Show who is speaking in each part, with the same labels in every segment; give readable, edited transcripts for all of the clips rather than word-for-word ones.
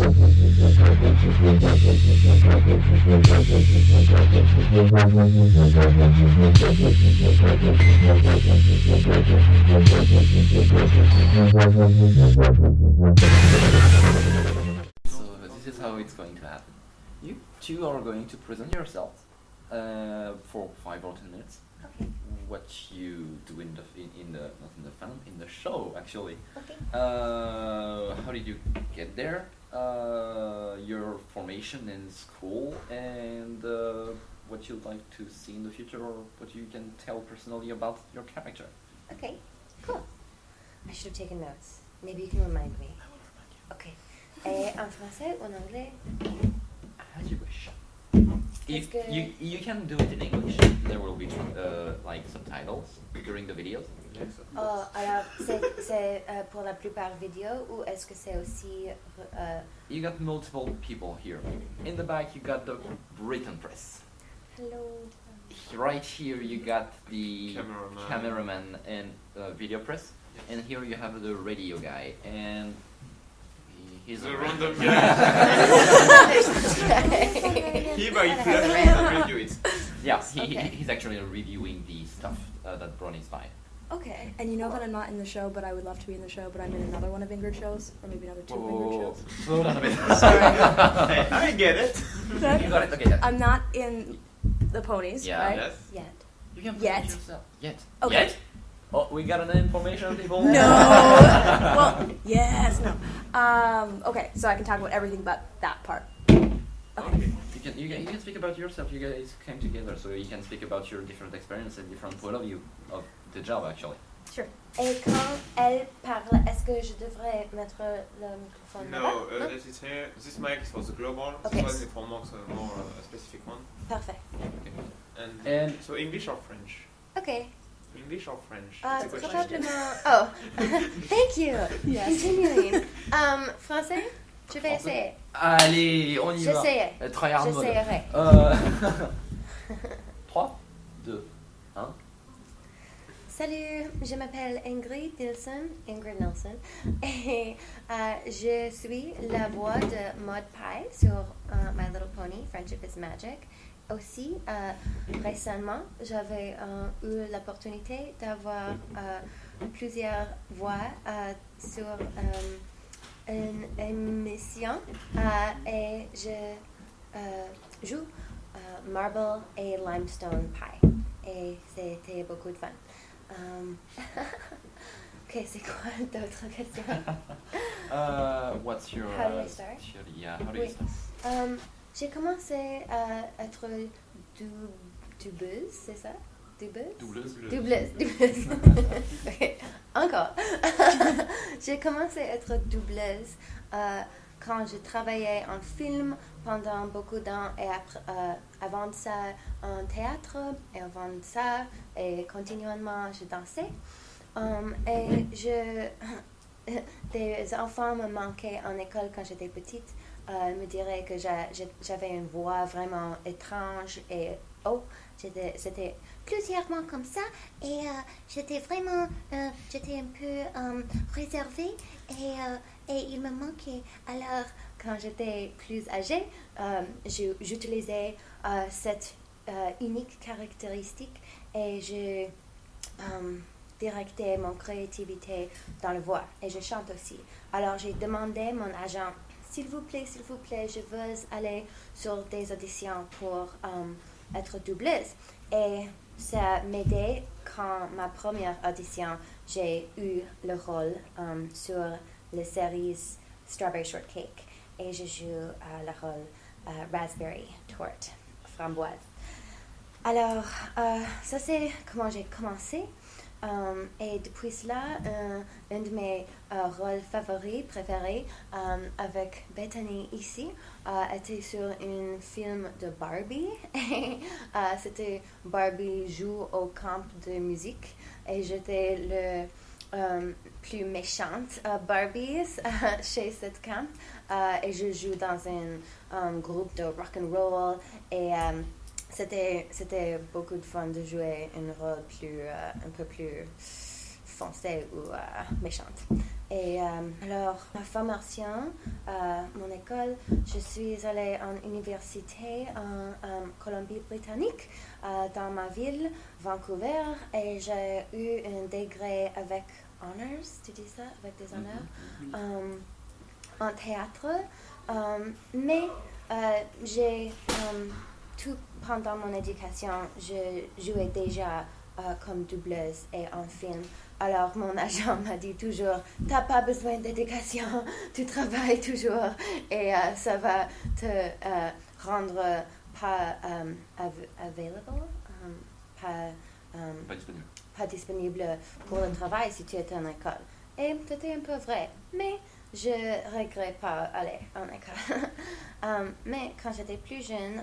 Speaker 1: This is how it's going to happen. You two are going to present yourselves for 5 or 10 minutes.
Speaker 2: Okay.
Speaker 1: What you do in the not in the film, in the show actually.
Speaker 2: Okay.
Speaker 1: How did you get there? Your formation in school and what you'd like to see in the future, or what you can tell personally about your character.
Speaker 2: Okay. Cool. I should have taken notes. Maybe you can remind me.
Speaker 1: I will remind you.
Speaker 2: Okay. En français ou en anglais?
Speaker 1: As you wish.
Speaker 2: Est-ce que-
Speaker 1: You can do it in English. There will be like subtitles during the videos.
Speaker 2: Oh, alors c'est pour la plupart vidéo ou est-ce que c'est aussi
Speaker 1: You got multiple people here. In the back you got the written press.
Speaker 2: hello?
Speaker 1: Right here you got the
Speaker 3: Cameraman.
Speaker 1: and video press, and here you have the radio guy, and he's
Speaker 3: The
Speaker 1: a
Speaker 3: random
Speaker 1: radio.
Speaker 3: He by the review it.
Speaker 1: Yeah,
Speaker 2: Okay.
Speaker 1: he's actually reviewing the stuff that BronyDays buy.
Speaker 2: Okay.
Speaker 4: And you know that I'm not in the show, but I would love to be in the show, but I'm in another one of Ingrid's shows, or maybe another 2 of Ingrid's shows.
Speaker 1: Slow down a bit.
Speaker 3: Hey, I get it.
Speaker 1: You got it. Okay. Yeah.
Speaker 4: I'm not in the ponies,
Speaker 1: Yeah.
Speaker 4: right?
Speaker 3: Yes.
Speaker 2: Yet.
Speaker 1: You can
Speaker 4: Yet.
Speaker 1: present yourself. Yet.
Speaker 4: Okay.
Speaker 1: Yet. Oh, we got an information, people.
Speaker 4: No. Well, yes, no. Okay, so I can talk about everything but that part. Okay.
Speaker 1: You can speak about yourself. You guys came together, so you can speak about your different experience and different point of view of the job, actually.
Speaker 4: Sure.
Speaker 2: Et quand elle parle, est-ce que je devrais mettre le microphone
Speaker 3: No,
Speaker 2: là-bas?
Speaker 3: this is here. This mic is for the global.
Speaker 2: Okay.
Speaker 3: This one is for more specific one.
Speaker 2: Parfait.
Speaker 3: And so English or French?
Speaker 2: Okay.
Speaker 3: English or French? It's a question.
Speaker 2: Probablement. Oh, thank you.
Speaker 4: Yes.
Speaker 2: Continuing. Français? Je vais essayer.
Speaker 1: Allez, on y va.
Speaker 2: J'essayais.
Speaker 1: Tryhard mode.
Speaker 2: J'essayerai.
Speaker 1: 3, 2, 1.
Speaker 2: Salut, je m'appelle Ingrid Nilson, Ingrid Nilson, et je suis la voix de Maud Pie sur My Little Pony, Friendship is Magic. Aussi, récemment, j'avais eu l'opportunité d'avoir plusieurs voix sur une émission et je joue Marble et Limestone Pie. Et c'était beaucoup de fun. Ok, c'est quoi d'autres questions?
Speaker 1: What's your
Speaker 2: How do I start?
Speaker 1: Yeah, how do you
Speaker 2: Oui.
Speaker 1: start?
Speaker 2: J'ai commencé à être doubleuse, c'est ça? Doubleuse? Doubleuse. Ok, encore. J'ai commencé à être doubleuse quand je travaillais en film pendant beaucoup de temps et avant ça en théâtre et avant ça et continuellement je dansais et des enfants me manquaient en école quand j'étais petite, me diraient que j'avais une voix vraiment étrange et c'était plusieurs mois comme ça et j'étais un peu réservée et il me manquait. Alors, quand j'étais plus âgée, j'utilisais cette unique caractéristique et je directais mon créativité dans la voix et je chante aussi. Alors, j'ai demandé à mon agent, s'il vous plaît, je veux aller sur des auditions pour être doubleuse. Et ça m'aidait quand ma première audition, j'ai eu le rôle sur la série Strawberry Shortcake et je joue le rôle Raspberry Torte, framboise. Alors, ça c'est comment j'ai commencé. Et depuis cela, un de mes rôles favoris, préférés, avec Bethany ici, était sur un film de Barbie. C'était Barbie joue au camp de musique et j'étais le plus méchante Barbie chez cette camp. Et je joue dans un groupe de rock and roll et c'était beaucoup de fun de jouer un rôle un peu plus foncée ou méchante. Et alors, ma formation, mon école, je suis allée en université en Colombie-Britannique, dans ma ville, Vancouver, et j'ai eu un degré avec honors, tu dis ça, avec des honneurs, en théâtre. Mais j'ai, tout pendant mon éducation, je jouais déjà comme doubleuse et en film. Alors mon agent m'a dit toujours, t'as pas besoin d'éducation, tu travailles toujours et ça va te rendre pas available, pas disponible pour le travail si tu es en école. Et c'était un peu vrai, mais je regrette pas aller en école. Mais quand j'étais plus jeune,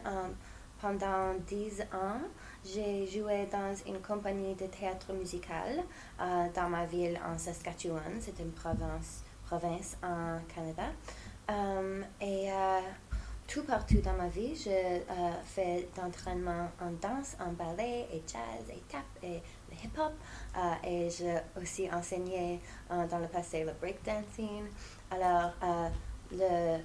Speaker 2: pendant 10 ans, j'ai joué dans une compagnie de théâtre musical dans ma ville en Saskatchewan. C'est une province en Canada. Et tout partout dans ma vie, je fais d'entraînement en danse, en ballet, et jazz, et tap, et le hip-hop. Et j'ai aussi enseigné dans le passé le breakdancing. Alors, la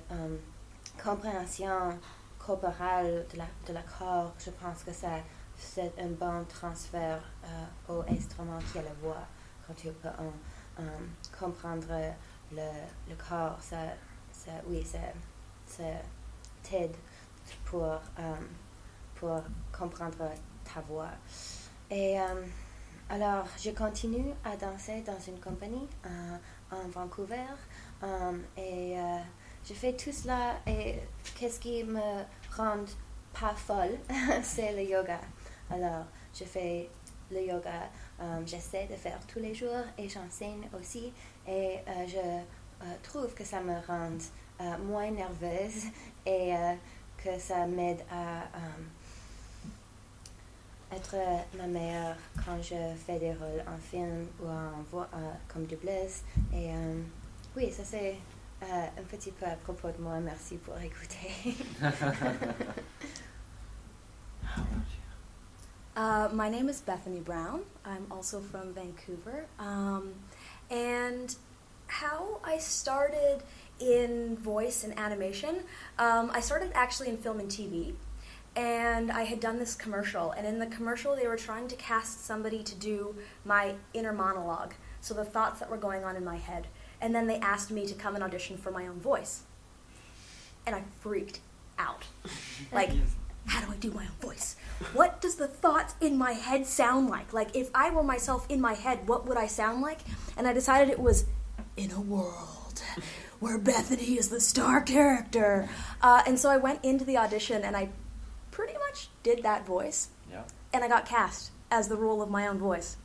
Speaker 2: compréhension corporelle de la corps, je pense que c'est un bon transfert au instrument qui est la voix. Quand tu peux comprendre le corps, ça t'aide pour comprendre ta voix. Et alors, je continue à danser dans une compagnie en Vancouver et je fais tout cela et qu'est-ce qui me rend pas folle, c'est le yoga. Alors, je fais le yoga, j'essaie de faire tous les jours et j'enseigne aussi et je trouve que ça me rend moins nerveuse et que ça m'aide à être ma meilleure quand je fais des rôles en film ou en voix comme doubleuse. Et oui, ça c'est un petit peu à propos de moi. Merci pour écouter.
Speaker 4: My name is Bethany Brown. I'm also from Vancouver. And how I started in voice and animation, I started actually in film and TV. And I had done this commercial, and in the commercial they were trying to cast somebody to do my inner monologue, so the thoughts that were going on in my head. And then they asked me to come and audition for my own voice. And I freaked out. Like, how do I do my own voice? What does the thoughts in my head sound like? Like, if I were myself in my head, what would I sound like? And I decided it was, in a world where Bethany is the star character. And so I went into the audition, and I pretty much did that voice.
Speaker 1: Yeah.
Speaker 4: And I got cast as the role of my own voice.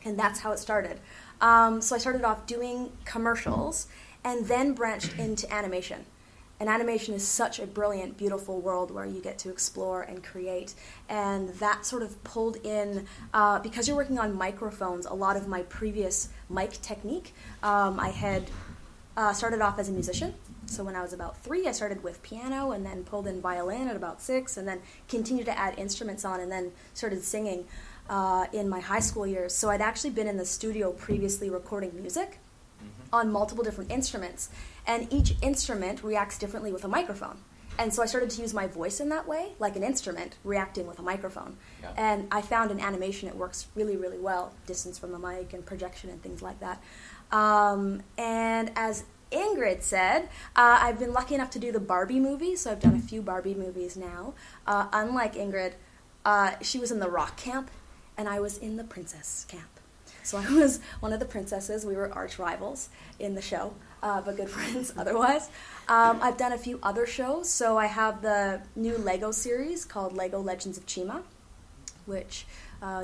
Speaker 4: And that's how it started. So I started off doing commercials and then branched into animation. And animation is such a brilliant, beautiful world where you get to explore and create. And that sort of pulled in, because you're working on microphones, a lot of my previous mic technique. I had started off as a musician. So when I was about 3, I started with piano and then pulled in violin at about 6 and then continued to add instruments on and then started singing in my high school years. So I'd actually been in the studio previously recording music on multiple different instruments. And each instrument reacts differently with a microphone. And so I started to use my voice in that way, like an instrument reacting with a microphone.
Speaker 1: Yeah.
Speaker 4: And I found in animation it works really, really well, distance from the mic and projection and things like that. And as Ingrid said, I've been lucky enough to do the Barbie movie, so I've done a few Barbie movies now. Unlike Ingrid, she was in the rock camp, and I was in the princess camp. So I was one of the princesses. We were arch rivals in the show, but good friends otherwise. I've done a few other shows. So I have the new Lego series called Lego Legends of Chima, which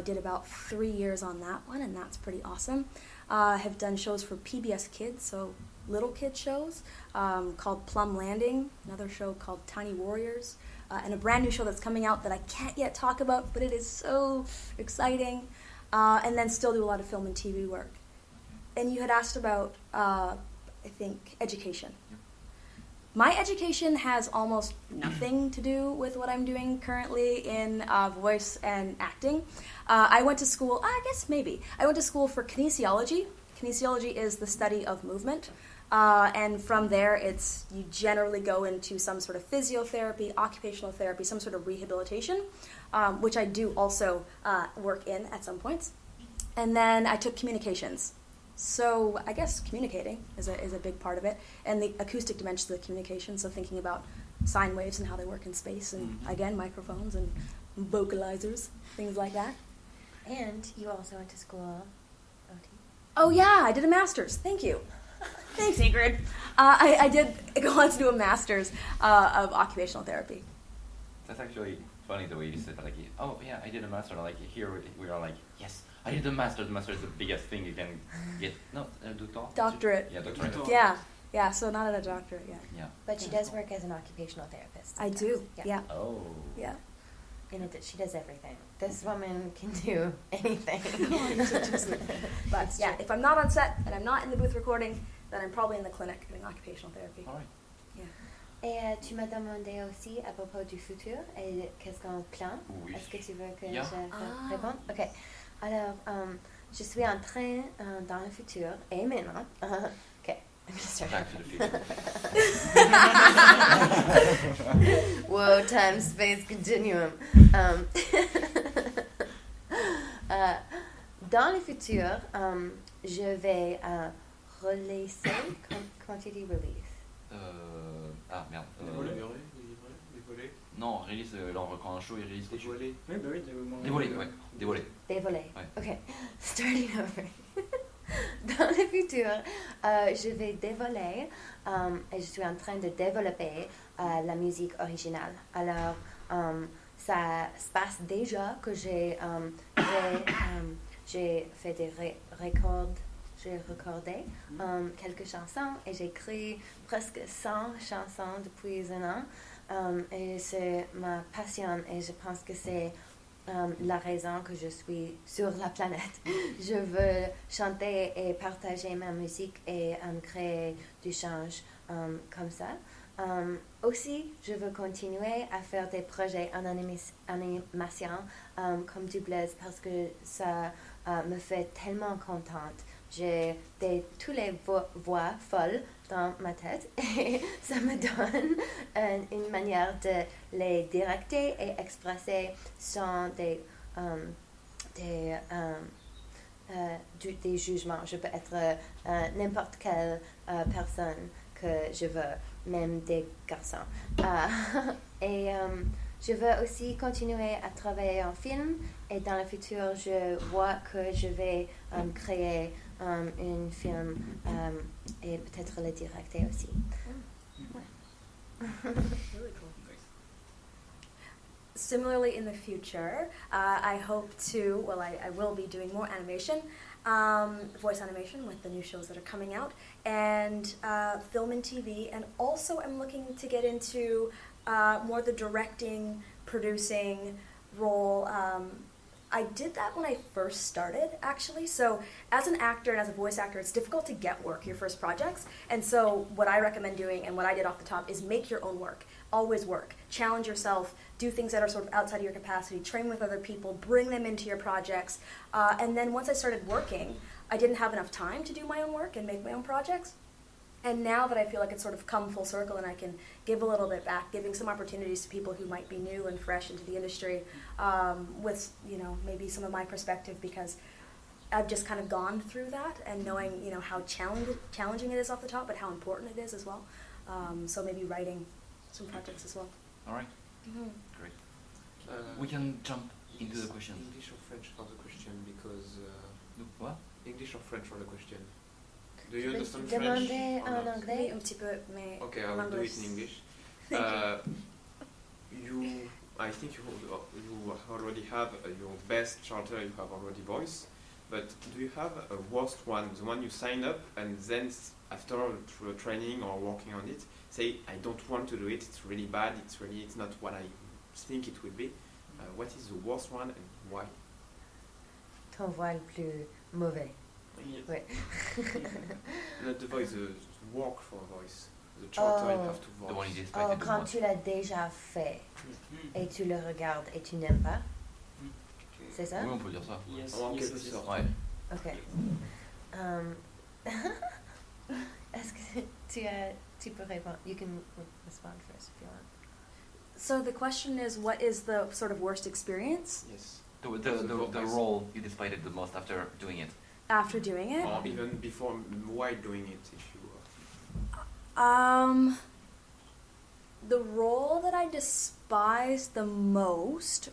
Speaker 4: did about 3 years on that one, and that's pretty awesome. I have done shows for PBS Kids, so little kid shows, called Plum Landing, another show called Tiny Warriors, and a brand new show that's coming out that I can't yet talk about, but it is so exciting. And then still do a lot of film and TV work. And you had asked about, I think, education. My education has almost nothing to do with what I'm doing currently in voice and acting. I went to school, I guess maybe. I went to school for kinesiology. Kinesiology is the study of movement. And from there, you generally go into some sort of physiotherapy, occupational therapy, some sort of rehabilitation, which I do also work in at some points. And then I took communications. So I guess communicating is a big part of it, and the acoustic dimensions of the communication, so thinking about sine waves and how they work in space, and again, microphones and vocalizers, things like that.
Speaker 2: And you also went to school, OT?
Speaker 4: Oh yeah, I did a master's. Thank you. Thanks, Ingrid. I did go on to do a master's of occupational therapy.
Speaker 1: That's actually funny the way you said, like, oh yeah, I did a master. Like here we are like, yes, I did a master. The master is the biggest thing you can get. No,
Speaker 4: doctorate.
Speaker 1: Yeah, doctorate.
Speaker 4: Yeah. So not at a doctorate yet.
Speaker 1: Yeah.
Speaker 2: But she does work as an occupational therapist.
Speaker 4: I do. Yeah.
Speaker 1: Oh.
Speaker 4: Yeah.
Speaker 2: And she does everything. This woman can do anything.
Speaker 4: But yeah, if I'm not on set and I'm not in the booth recording, then I'm probably in the clinic doing occupational therapy.
Speaker 1: All right.
Speaker 4: Yeah.
Speaker 2: Et tu m'as demandé aussi à propos du futur et qu'est-ce qu'on plan.
Speaker 1: Oui.
Speaker 2: Est-ce que tu veux que
Speaker 1: Yeah.
Speaker 2: je réponde? Ok. Alors, je suis en train dans le futur et maintenant. Ok. I'm gonna start.
Speaker 1: Back to the future.
Speaker 2: Whoa, time space continuum. Dans le futur, je vais releaser. Comment tu dis release?
Speaker 1: Ah merde.
Speaker 3: Dévoiler.
Speaker 1: Non, release, là on reprend un show et release des choses.
Speaker 3: Dévoiler.
Speaker 5: Oui, bah oui, dévoilement.
Speaker 1: Dévoiler, ouais. Dévoiler.
Speaker 2: Dévoiler.
Speaker 1: Ouais.
Speaker 2: Ok. Starting over. Dans le futur, je vais dévoiler et je suis en train de développer la musique originale. Alors, ça se passe déjà que j'ai fait des records. J'ai recordé quelques chansons et j'ai écrit presque 100 chansons depuis un an. Et c'est ma passion et je pense que c'est la raison que je suis sur la planète. Je veux chanter et partager ma musique et créer du change comme ça. Aussi, je veux continuer à faire des projets en animation comme du blaze parce que ça me fait tellement contente. J'ai toutes les voix folles dans ma tête et ça me donne une manière de les directer et expresser sans des jugements. Je peux être n'importe quelle personne que je veux, même des garçons. Et je veux aussi continuer à travailler en film et dans le futur, je vois que je vais créer un film et peut-être le directer aussi.
Speaker 4: Really cool. Similarly, in the future, I hope to, well, I will be doing more animation, voice animation with the new shows that are coming out, and film and TV, and also I'm looking to get into more the directing, producing role. I did that when I first started, actually. So as an actor and as a voice actor, it's difficult to get work, your first projects. And so what I recommend doing, and what I did off the top, is make your own work. Always work. Challenge yourself. Do things that are sort of outside of your capacity. Train with other people. Bring them into your projects. And then once I started working, I didn't have enough time to do my own work and make my own projects. And now that I feel like it's sort of come full circle and I can give a little bit back, giving some opportunities to people who might be new and fresh into the industry with, you know, maybe some of my perspective, because I've just kind of gone through that and knowing, you know, how challenging it is off the top, but how important it is as well. So maybe writing some projects as well.
Speaker 1: All right.
Speaker 4: Mm-hmm.
Speaker 1: Great. We can jump into the questions.
Speaker 3: English or French for the question, because...
Speaker 1: What?
Speaker 3: English or French for the question? Do you
Speaker 2: Tu peux
Speaker 3: understand French?
Speaker 2: demander
Speaker 3: or
Speaker 2: en
Speaker 3: not?
Speaker 2: anglais?
Speaker 4: Oui, un petit peu, mais
Speaker 3: Okay,
Speaker 4: en
Speaker 3: I will do
Speaker 4: anglais.
Speaker 3: it in English. I think you already have your best charter, you have already voice, but do you have a worst one, the one you sign up and then after through training or working on it, say, I don't want to do it, it's really bad, it's not what I think it would be. What is the worst one and why?
Speaker 2: Ton voix le plus mauvais.
Speaker 3: Yes.
Speaker 2: Ouais.
Speaker 3: Not the voice, the work for voice. The charter you
Speaker 2: Oh.
Speaker 3: have to voice.
Speaker 1: The one you displayed the
Speaker 2: quand
Speaker 1: most.
Speaker 2: tu l'as déjà fait
Speaker 5: Mm.
Speaker 2: et tu le regardes et tu n'aimes pas,
Speaker 5: Okay.
Speaker 2: c'est ça?
Speaker 1: Oui, on peut dire ça.
Speaker 5: Yes,
Speaker 3: En
Speaker 5: yes,
Speaker 3: quelque
Speaker 5: yes, yes.
Speaker 3: sorte.
Speaker 1: Ouais.
Speaker 2: Ok. Est-ce que tu peux répondre? You can respond first if you want.
Speaker 4: So the question is, what is the sort of worst experience
Speaker 3: Yes.
Speaker 1: The role you displayed it the most after doing it.
Speaker 4: after doing it?
Speaker 3: Or even before, while doing it, if you.
Speaker 4: The role that I despise the most,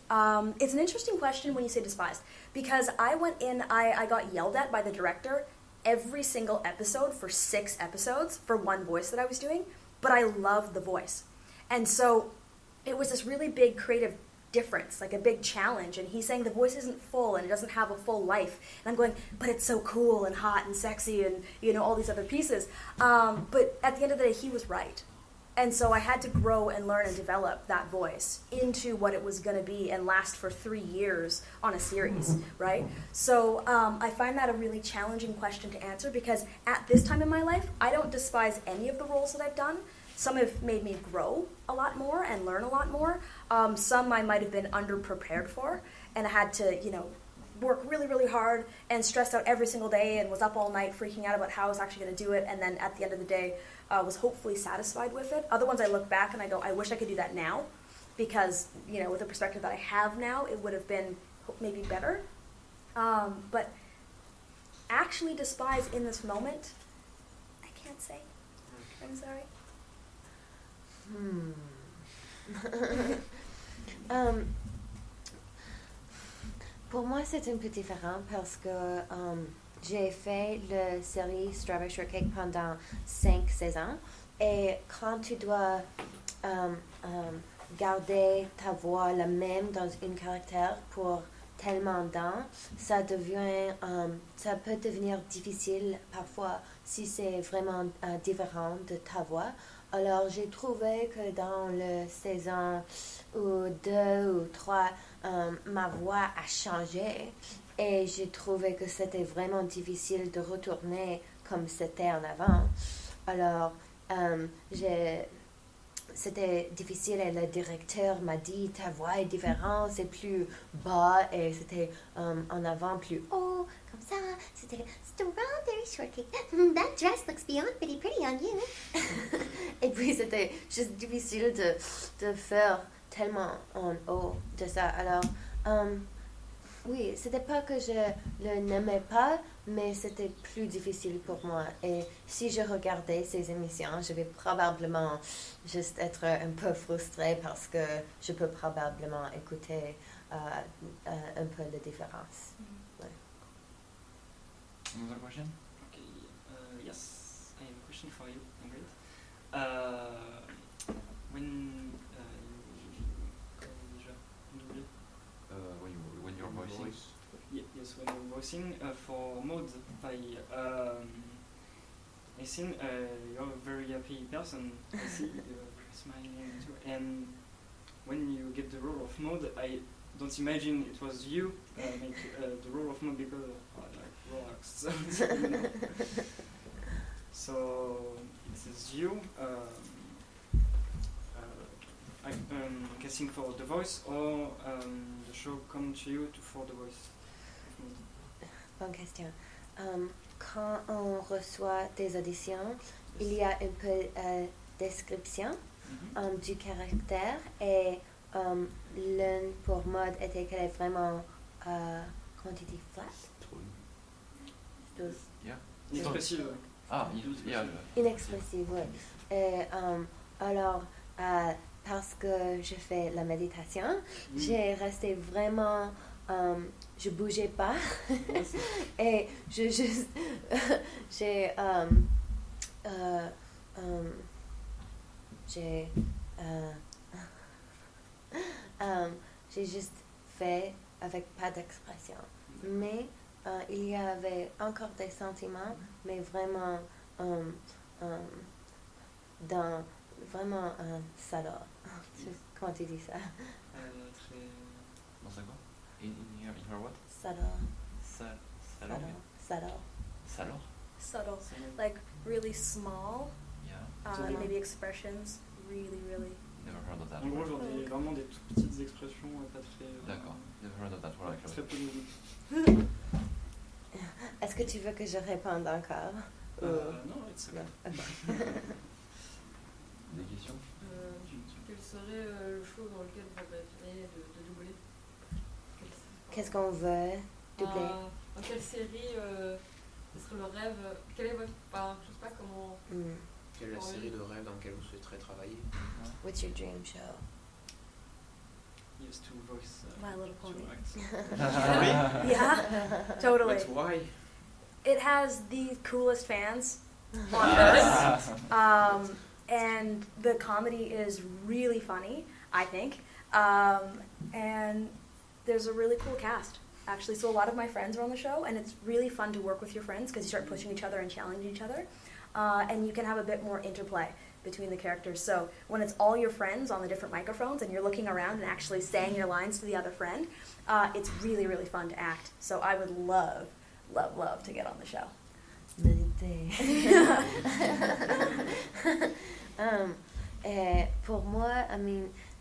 Speaker 4: it's an interesting question when you say despised, because I went in, I got yelled at by the director every single episode for 6 episodes for one voice that I was doing, but I loved the voice. And so it was this really big creative difference, like a big challenge, and he's saying the voice isn't full and it doesn't have a full life, and I'm going, but it's so cool and hot and sexy and, you know, all these other pieces. But at the end of the day, he was right. And so I had to grow and learn and develop that voice into what it was going to be and last for 3 years on a series, right? So I find that a really challenging question to answer, because at this time in my life, I don't despise any of the roles that I've done. Some have made me grow a lot more and learn a lot more. Some I might have been underprepared for, and I had to, you know, work really, really hard and stressed out every single day and was up all night freaking out about how I was actually going to do it, and then at the end of the day was hopefully satisfied with it. Other ones I look back and I go, I wish I could do that now, because, you know, with the perspective that I have now, it would have been maybe better. But actually despise in this moment, I can't say. I'm sorry.
Speaker 2: Pour moi, c'est un peu différent parce que j'ai fait la série Strawberry Shortcake pendant 5 saisons, et quand tu dois garder ta voix la même dans une caractère pour tellement temps, ça peut devenir difficile parfois si c'est vraiment différent de ta voix. Alors j'ai trouvé que dans la saison 2 ou 3, ma voix a changé, et j'ai trouvé que c'était vraiment difficile de retourner comme c'était en avant. Alors c'était difficile, et le directeur m'a dit ta voix est différente, c'est plus bas, et c'était en avant plus haut, comme ça. C'était Strawberry Shortcake. That dress looks beyond pretty on you. Et puis c'était juste difficile de faire tellement en haut de ça. Alors oui, c'était pas que je le n'aimais pas, mais c'était plus difficile pour moi. Et si je regardais ces émissions, je vais probablement juste être un peu frustrée, parce que je peux probablement écouter un peu la différence. Ouais.
Speaker 1: Another question?
Speaker 5: Okay, yes, I have a question for you, Ingrid. When
Speaker 1: When you're voicing?
Speaker 5: yes, when you're voicing for Maud, I think you're a very happy person. I see you're smiling too. And when you get the role of Maud, I don't imagine it was you make the role of Maud, because like relax. You know? So it is you casting for the voice, or the show come to you for the voice of Maud?
Speaker 2: Bonne question. Quand on reçoit des auditions, il y a un peu description du caractère, et l'un pour Maud était qu'elle est vraiment, comment tu dis, flat?
Speaker 1: Yeah.
Speaker 5: Inexpressive.
Speaker 1: Ah, yeah.
Speaker 2: Inexpressive, oui. Et alors, parce que je fais la méditation, j'ai resté vraiment, je bougeais pas, et j'ai juste fait avec pas d'expression. Mais il y avait encore des sentiments, mais vraiment dans vraiment subtle. Comment tu dis ça?
Speaker 1: Dans ça quoi? In her what?
Speaker 2: Subtle.
Speaker 1: Salor?
Speaker 2: Subtle.
Speaker 1: Salor?
Speaker 4: Subtle, like really small.
Speaker 1: Yeah. Yeah.
Speaker 4: Maybe expressions. Really, really.
Speaker 1: Never heard of that.
Speaker 5: En gros,
Speaker 1: word.
Speaker 5: genre vraiment des toutes petites expressions, pas très.
Speaker 1: D'accord. Never heard of that word
Speaker 5: Très
Speaker 1: actually.
Speaker 5: polynomiques.
Speaker 2: Est-ce que tu veux que je réponde encore?
Speaker 5: Non, it's okay.
Speaker 2: Non. Ok.
Speaker 1: Des questions?
Speaker 6: Quel serait le show dans lequel vous rêveriez de doubler?
Speaker 2: Qu'est-ce qu'on veut doubler?
Speaker 6: Dans quelle série ce serait le rêve? Quel est votre... Enfin, je sais pas comment...
Speaker 3: Quelle est la série de rêve dans laquelle vous souhaiterez travailler?
Speaker 2: What's your dream show?
Speaker 5: Yes, to voice.
Speaker 4: My Little
Speaker 5: to
Speaker 4: Pony.
Speaker 5: act.
Speaker 4: Yeah, totally.
Speaker 3: But why?
Speaker 4: It has the coolest fans on Earth. And the comedy is really funny, I think. And there's a really cool cast, actually. So a lot of my friends are on the show, and it's really fun to work with your friends because you start pushing each other and challenging each other. And you can have a bit more interplay between the characters. So when it's all your friends on the different microphones and you're looking around and actually saying your lines to the other friend, it's really, really fun to act. So I would love, love, love to get on the show.
Speaker 2: Méditer. Pour moi,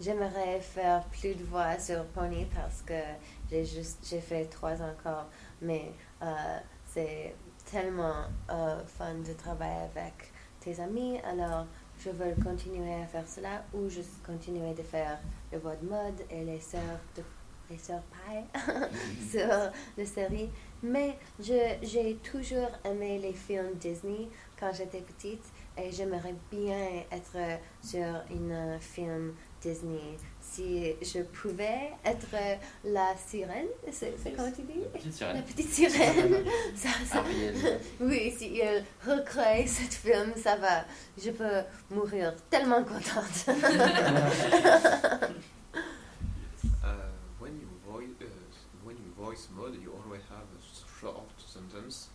Speaker 2: j'aimerais faire plus de voix sur Pony parce que j'ai fait 3 encore, mais c'est tellement fun de travailler avec tes amis, alors je veux continuer à faire cela ou juste continuer de faire le voix de mode et les sœurs Pie sur la série. Mais j'ai toujours aimé les films Disney quand j'étais petite et j'aimerais bien être sur un film Disney. Si je pouvais être la sirène, c'est comment tu dis?
Speaker 1: La petite sirène.
Speaker 2: La petite sirène. ça,
Speaker 1: Ariel.
Speaker 2: oui, si il recrée ce film, ça va. Je peux mourir tellement contente.
Speaker 3: When you voice mode, you always have a short sentence,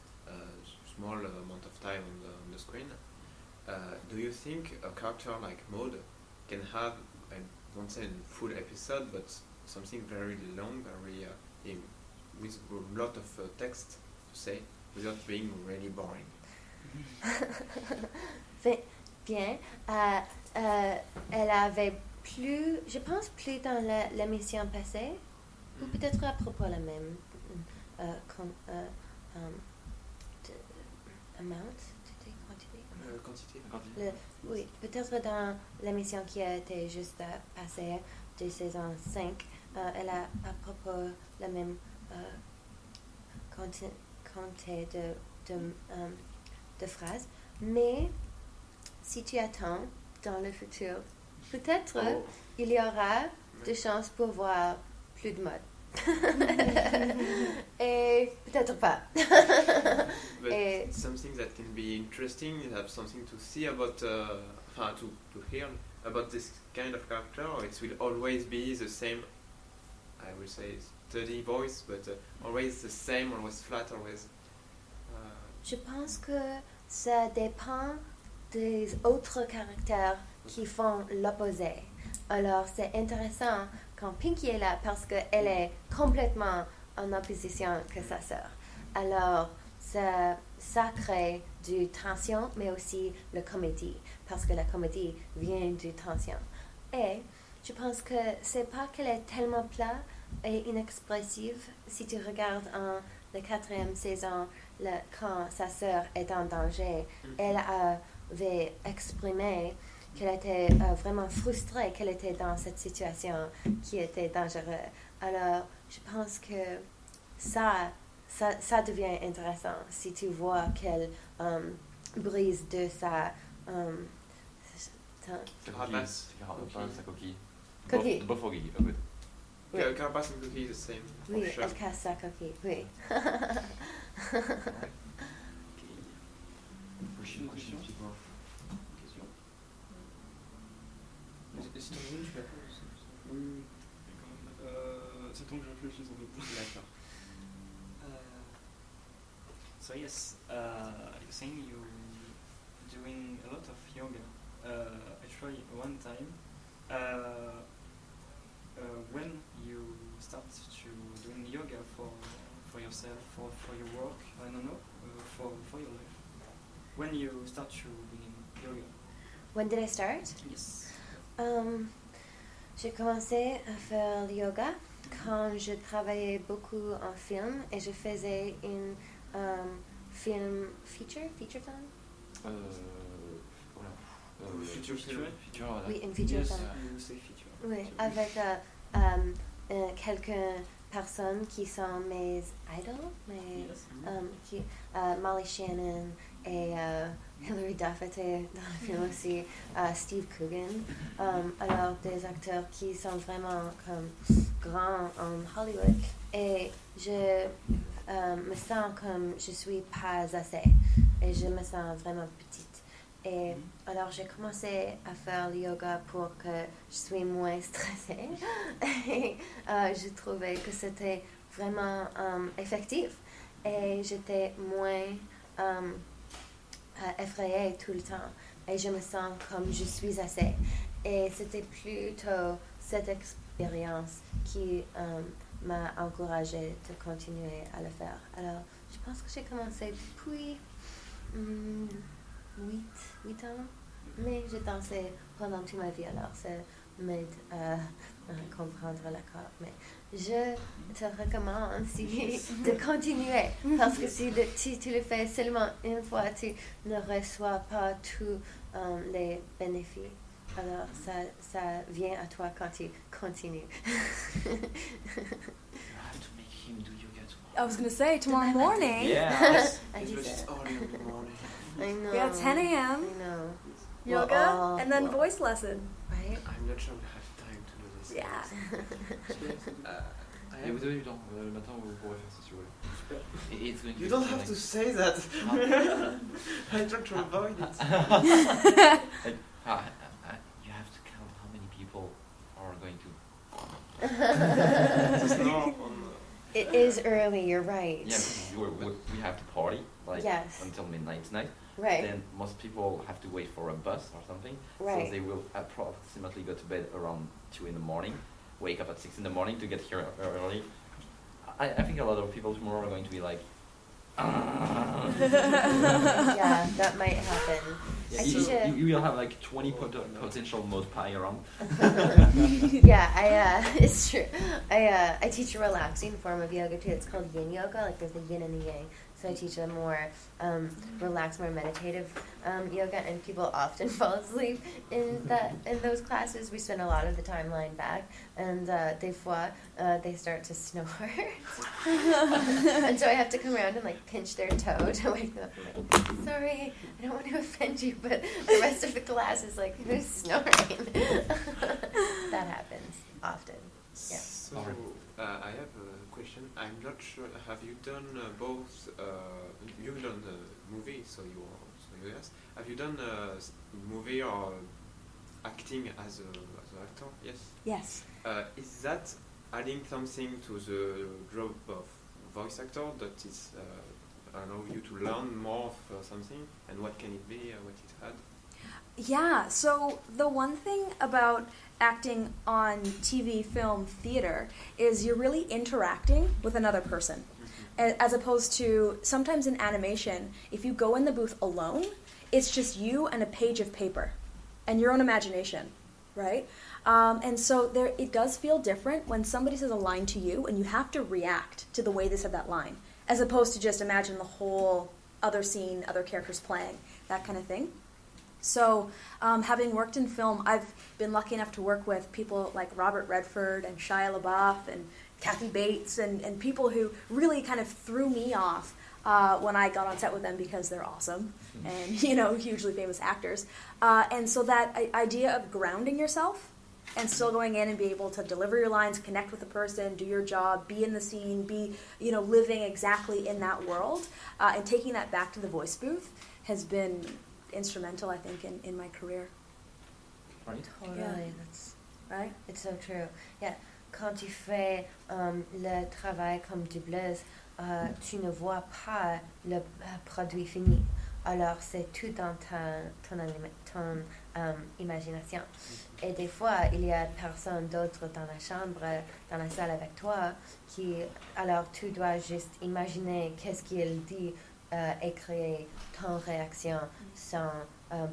Speaker 3: small amount of time on the screen. Do you think a character like Maud can have, I won't say a full episode, but something very long, with a lot of text to say, without being really boring?
Speaker 2: Bien. Elle avait plus, je pense plus dans l'émission passée, ou peut-être à propos la même
Speaker 3: Quantité.
Speaker 2: Oui, peut-être dans l'émission qui a été juste passée de saison 5, elle a à propos la même quantité de phrases. Mais si tu attends dans le futur, peut-être il y aura des chances pour voir plus de mode. Et peut-être pas.
Speaker 3: But something that can be interesting, you have something to see about, to hear about this kind of character, or it will always be the same, I will say, steady voice, but always the same, always flat, always...
Speaker 2: Je pense que ça dépend des autres caractères qui font l'opposé. Alors c'est intéressant quand Pinky est là parce qu'elle est complètement en opposition que sa sœur. Alors ça crée du tension, mais aussi la comédie, parce que la comédie vient du tension. Et je pense que c'est pas qu'elle est tellement plate et inexpressive. Si tu regardes en la 4e saison, quand sa sœur est en danger, elle avait exprimé qu'elle était vraiment frustrée qu'elle était dans cette situation qui était dangereuse. Alors, je pense que ça devient intéressant si tu vois qu'elle brise de sa...
Speaker 3: Carapace.
Speaker 1: Sa coquille.
Speaker 2: Coquille.
Speaker 1: Both coquilles, oh good.
Speaker 2: Oui.
Speaker 3: Carapace and cookie is the same.
Speaker 2: Oui,
Speaker 3: for sure.
Speaker 2: elle casse sa coquille, oui.
Speaker 5: Prochaine question.
Speaker 3: C'est ton nom, tu l'as fait aussi?
Speaker 5: Oui, mais quand même. C'est temps que je réfléchisse en fait.
Speaker 3: D'accord.
Speaker 5: So yes, you're saying you're doing a lot of yoga. I tried one time. When you start to doing yoga for yourself, for your work, I don't know, for your life. When you start to doing yoga,
Speaker 2: When did I start?
Speaker 5: Yes.
Speaker 2: J'ai commencé à faire le yoga quand je travaillais beaucoup en film et je faisais une film feature film?
Speaker 3: Future film.
Speaker 1: Voilà.
Speaker 2: Oui, une feature
Speaker 5: Yes,
Speaker 2: film.
Speaker 5: you say feature.
Speaker 2: Oui, avec quelques personnes qui sont mes idoles,
Speaker 5: Yes.
Speaker 2: qui, Molly Shannon et Hilary Duff étaient dans le film aussi, Steve Coogan. Alors, des acteurs qui sont vraiment comme grands en Hollywood. Et je me sens comme je suis pas assez. Et je me sens vraiment petite. Et alors, j'ai commencé à faire le yoga pour que je sois moins stressée. Et je trouvais que c'était vraiment effectif. Et j'étais moins effrayée tout le temps. Et je me sens comme je suis assez. Et c'était plutôt cette expérience qui m'a encouragée de continuer à le faire. Alors, je pense que j'ai commencé depuis 8 ans, mais j'ai dansé pendant toute ma vie, alors ça m'aide à comprendre le corps. Mais je te recommande de continuer, parce que si tu le fais seulement une fois, tu ne reçois pas tous les bénéfices. Alors ça vient à toi quand tu continues.
Speaker 1: You have to make him do yoga tomorrow.
Speaker 4: I was going to say, tomorrow morning.
Speaker 1: Yes.
Speaker 2: I do
Speaker 3: It's
Speaker 2: that.
Speaker 3: early in the morning.
Speaker 2: I know.
Speaker 4: Yeah, 10 a.m.
Speaker 2: I know.
Speaker 4: Yoga,
Speaker 2: Well,
Speaker 4: and then
Speaker 2: well,
Speaker 4: voice lesson.
Speaker 2: right?
Speaker 3: I'm not sure we have time to do this.
Speaker 4: Yeah.
Speaker 3: I
Speaker 1: Et vous
Speaker 3: have,
Speaker 1: avez du temps. Le matin, vous pourrez faire ça si vous voulez.
Speaker 5: Super.
Speaker 1: It's going to
Speaker 3: you
Speaker 1: be
Speaker 3: don't have to say that. I try to avoid it.
Speaker 1: You have to count how many people are going to.
Speaker 3: It's not on.
Speaker 2: It is early, you're right.
Speaker 1: Yeah, because we have to party like
Speaker 2: Yes.
Speaker 1: until midnight tonight.
Speaker 2: Right,
Speaker 1: Then most people have to wait for a bus or something.
Speaker 2: right.
Speaker 1: So they will approximately go to bed around 2 in the morning, wake up at 6 in the morning to get here early. I think a lot of people tomorrow are going to be like.
Speaker 2: Yeah, that might happen.
Speaker 1: Yeah,
Speaker 2: I
Speaker 1: you,
Speaker 2: teach a-
Speaker 1: you will have like 20 potential mode pie around.
Speaker 2: Yeah, it's true. I teach a relaxing form of yoga too. It's called yin yoga. Like there's the yin and the yang. So I teach a more relaxed, more meditative yoga, and people often fall asleep in those classes. We spend a lot of the time lying back, and des fois they start to snore, and so I have to come around and like pinch their toe to wake them up. I'm like, sorry, I don't want to offend you, but the rest of the class is like, who's snoring? That happens often. Yeah.
Speaker 3: So, I have a question. I'm not sure. Have you done both? You've done the movie, so yes. Have you done movie or acting as an actor? Yes.
Speaker 4: Yes.
Speaker 3: Is that adding something to the job of voice actor that is allow you to learn more of something? And what can it be? What it had?
Speaker 4: Yeah, so the one thing about acting on TV, film, theater is you're really interacting with another person. As opposed to sometimes in animation, if you go in the booth alone, it's just you and a page of paper and your own imagination, right? And so it does feel different when somebody says a line to you and you have to react to the way they said that line, as opposed to just imagine the whole other scene, other characters playing, that kind of thing. So, having worked in film, I've been lucky enough to work with people like Robert Redford and Shia LaBeouf and Kathy Bates and people who really kind of threw me off when I got on set with them because they're awesome and, hugely famous actors. And so that idea of grounding yourself and still going in and be able to deliver your lines, connect with the person, do your job, be in the scene, be, living exactly in that world, and taking that back to the voice booth has been instrumental, I think, in my career.
Speaker 1: Right?
Speaker 2: Totally,
Speaker 4: Yeah.
Speaker 2: that's
Speaker 4: Right?
Speaker 2: it's so true. Yeah, quand tu fais le travail comme doubleuse, tu ne vois pas le produit fini. Alors c'est tout dans ton imagination. Et des fois, il y a personne d'autre dans la chambre, dans la salle avec toi, alors tu dois juste imaginer qu'est-ce qu'il dit et créer ton réaction sans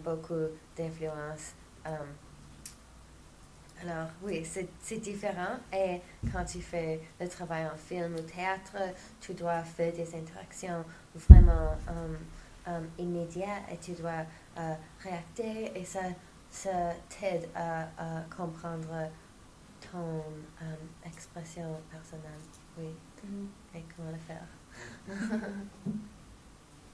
Speaker 2: beaucoup d'influence. Alors oui, c'est différent. Et quand tu fais le travail en film ou théâtre, tu dois faire des interactions vraiment immédiates et tu dois réacter et ça t'aide à comprendre ton expression personnelle. Oui, et comment le faire.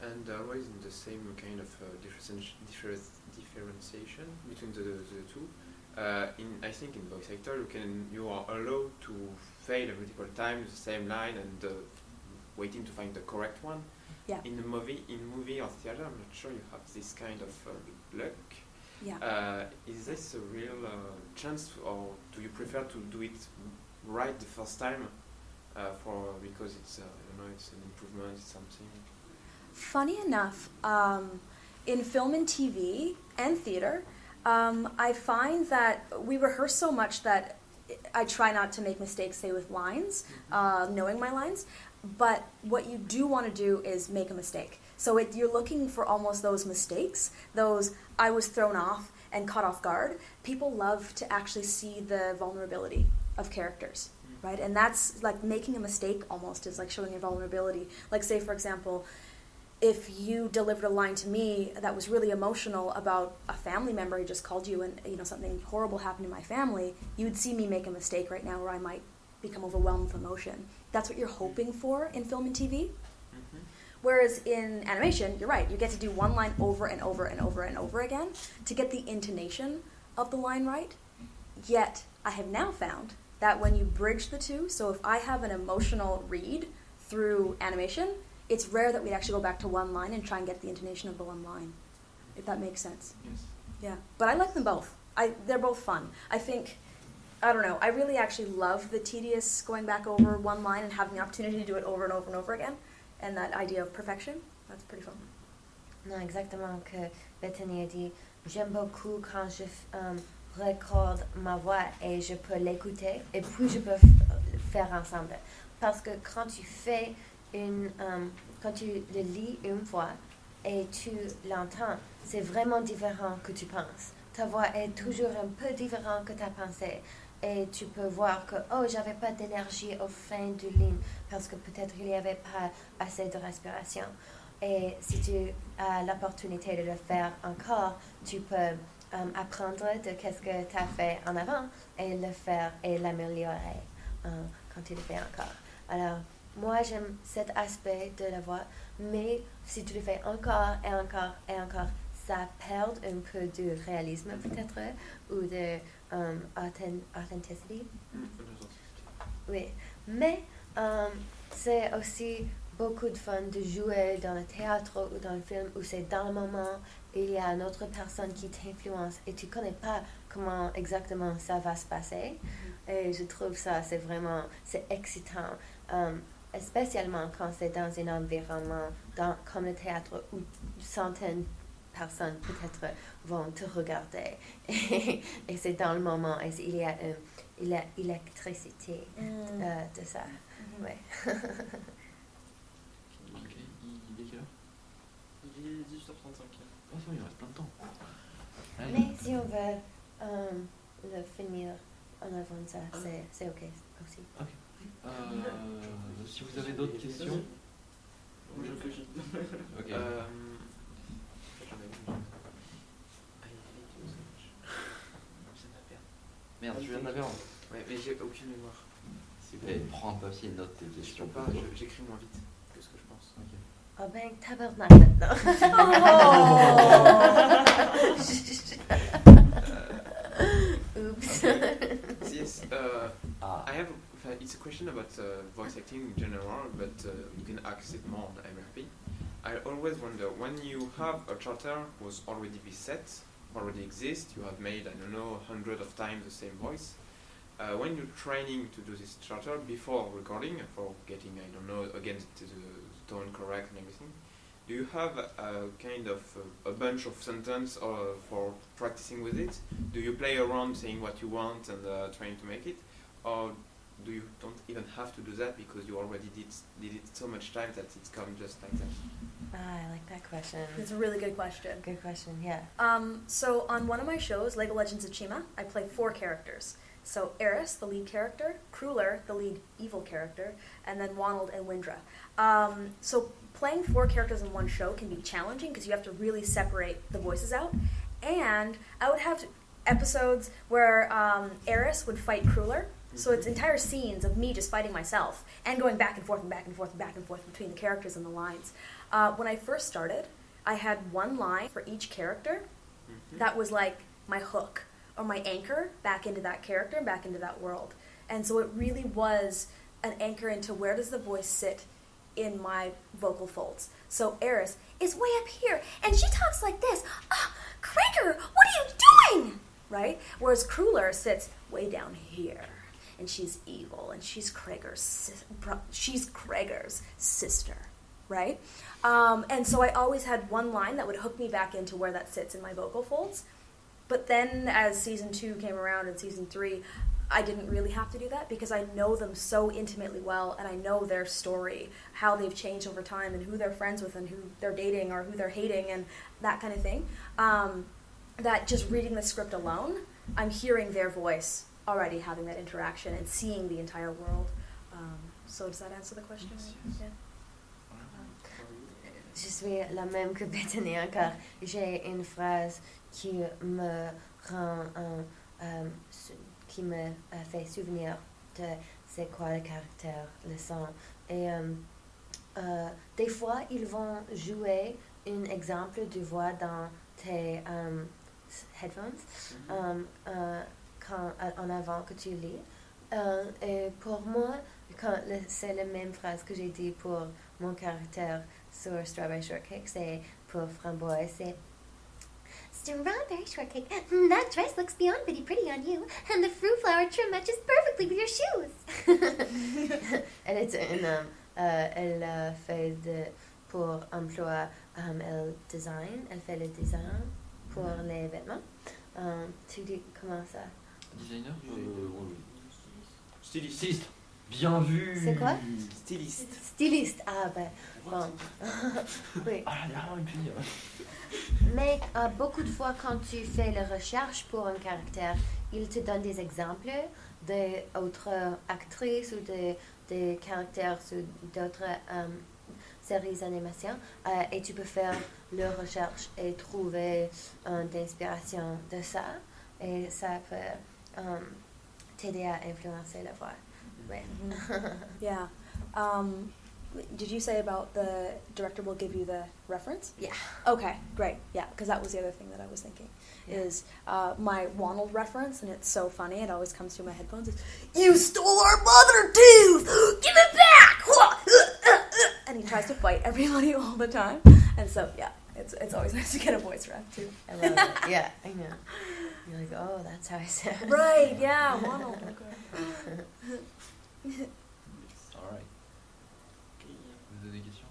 Speaker 3: And always in the same kind of differentiation between the two. I think in voice actor you are allowed to fail multiple times the same line and waiting to find the correct one.
Speaker 4: Yeah.
Speaker 3: In movie or theater, I'm not sure you have this kind of luck.
Speaker 4: Yeah.
Speaker 3: Is this a real chance, or do you prefer to do it right the first time? Because it's it's an improvement, it's something.
Speaker 4: Funny enough, in film and TV and theater, I find that we rehearse so much that I try not to make mistakes, say, with lines, knowing my lines. But what you do want to do is make a mistake. So you're looking for almost those mistakes, those I was thrown off and caught off guard. People love to actually see the vulnerability of characters, right? And that's like making a mistake almost is like showing your vulnerability. Like, say, for example, if you delivered a line to me that was really emotional about a family member who just called you and something horrible happened in my family, you would see me make a mistake right now where I might become overwhelmed with emotion. That's what you're hoping for in film and TV.
Speaker 3: Mm-hmm.
Speaker 4: Whereas in animation, you're right, you get to do one line over and over and over and over again to get the intonation of the line right. Yet, I have now found that when you bridge the two, so if I have an emotional read through animation, it's rare that we'd actually go back to one line and try and get the intonation of the one line, if that makes sense.
Speaker 3: Yes.
Speaker 4: Yeah, but I like them both. They're both fun. I think, I don't know, I really actually love the tedious going back over one line and having the opportunity to do it over and over and over again, and that idea of perfection. That's pretty fun.
Speaker 2: Non, exactement, que Bethany a dit. J'aime beaucoup quand je recorde ma voix et je peux l'écouter, et puis je peux faire ensemble. Parce que quand tu fais quand tu le lis une fois et tu l'entends, c'est vraiment différent que tu penses. Ta voix est toujours un peu différente que ta pensée. Et tu peux voir que, j'avais pas d'énergie au fin du ligne parce que peut-être il n'y avait pas assez de respiration. Et si tu as l'opportunité de le faire encore, tu peux apprendre de qu'est-ce que tu as fait en avant et le faire et l'améliorer quand tu le fais encore. Alors, moi, j'aime cet aspect de la voix, mais si tu le fais encore et encore et encore, ça perd un peu de réalisme peut-être ou de authenticity. Oui, mais c'est aussi beaucoup de fun de jouer dans le théâtre ou dans le film où c'est dans le moment, il y a une autre personne qui t'influence et tu connais pas comment exactement ça va se passer. Et je trouve ça, c'est excitant. Spécialement quand c'est dans un environnement comme le théâtre où centaines de personnes peut-être vont te regarder et c'est dans le moment et il y a l'électricité de ça. Ouais.
Speaker 1: Ok, il est quelle heure?
Speaker 5: Il est 18h35.
Speaker 1: Ah, ça, il reste plein de temps. Allez.
Speaker 2: Mais si on veut le finir en avant de ça, c'est ok aussi.
Speaker 1: Ok. Si vous avez d'autres questions.
Speaker 5: Je réfléchis.
Speaker 1: Ok. Merde, tu viens de la perdre.
Speaker 3: Ouais, mais j'ai aucune mémoire.
Speaker 1: Super. Prends un papier et note tes
Speaker 3: Je
Speaker 1: questions.
Speaker 3: peux pas, j'écris moins vite que ce que je pense.
Speaker 1: Ok.
Speaker 2: Ah ben, tabarnak maintenant. Oops.
Speaker 3: Yes, I have. It's a question about voice acting in general, but you can ask it more on MRP. I always wonder when you have a character who's already set, already exists. You have made, I don't know, hundreds of times the same voice. When you're training to do this character before recording, for getting, I don't know, again the tone correct and everything, do you have a kind of a bunch of sentences for practicing with it? Do you play around saying what you want and trying to make it? Or do you don't even have to do that because you already did it so much time that it's come just like that?
Speaker 2: I like that question.
Speaker 4: It's a really good question.
Speaker 2: Good question, yeah.
Speaker 4: So on one of my shows, Lego Legends of Chima, I play 4 characters. So Eris, the lead character, Kruller, the lead evil character, and then Wanold and Windra. So playing 4 characters in one show can be challenging because you have to really separate the voices out. And I would have episodes where Eris would fight Kruller. So it's entire scenes of me just fighting myself and going back and forth and back and forth and back and forth between the characters and the lines. When I first started, I had one line for each character that was like my hook or my anchor back into that character and back into that world. And so it really was an anchor into where does the voice sit in my vocal folds. So Eris is way up here and she talks like this. Krager, what are you doing? Right? Whereas Kruller sits way down here. And she's evil, and she's Krager's sister, right? And so I always had one line that would hook me back into where that sits in my vocal folds. But then as season 2 came around and season 3, I didn't really have to do that because I know them so intimately well, and I know their story, how they've changed over time, and who they're friends with, and who they're dating, or who they're hating, and that kind of thing. That just reading the script alone, I'm hearing their voice already, having that interaction and seeing the entire world. So does that answer the question?
Speaker 3: Yes.
Speaker 4: Yeah.
Speaker 2: Je suis la même que Bethany encore. J'ai une phrase qui me rend, qui me fait souvenir de c'est quoi le caractère, le son. Et des fois, ils vont jouer un exemple de voix dans tes headphones. En avant que tu lis. Et pour moi, c'est la même phrase que j'ai dit pour mon caractère sur Strawberry Shortcake, c'est pour Framboise, c'est Strawberry Shortcake, that dress looks beyond pretty on you, and the fruit flower trim matches perfectly with your shoes. Elle fait pour emploi, elle fait le design pour les vêtements. Tu dis comment ça?
Speaker 1: Designer
Speaker 3: Styliste.
Speaker 1: Bien vu.
Speaker 2: C'est quoi?
Speaker 3: Styliste.
Speaker 2: Ah ben, bon. Oui.
Speaker 1: Ah, il y a rien à dire.
Speaker 2: Mais beaucoup de fois, quand tu fais la recherche pour un caractère, il te donne des exemples d'autres actrices ou de caractères sur d'autres séries d'animation. Et tu peux faire la recherche et trouver d'inspiration de ça. Et ça peut t'aider à influencer la voix. Ouais.
Speaker 4: Yeah. Did you say about the director will give you the reference?
Speaker 2: Yeah.
Speaker 4: Okay, great. Yeah, because that was the other thing that I was thinking.
Speaker 2: Yeah.
Speaker 4: Is my Wanold reference, and it's so funny. It always comes through my headphones. Is, "You stole our mother tooth! Give it back!" And he tries to fight everybody all the time. And so, yeah, it's always nice to get a voice rep too.
Speaker 2: I love it. Yeah, I know. You're like, oh, that's how I sound.
Speaker 4: Right? Yeah, Wanold. Okay.
Speaker 1: Alright. Vous avez des questions?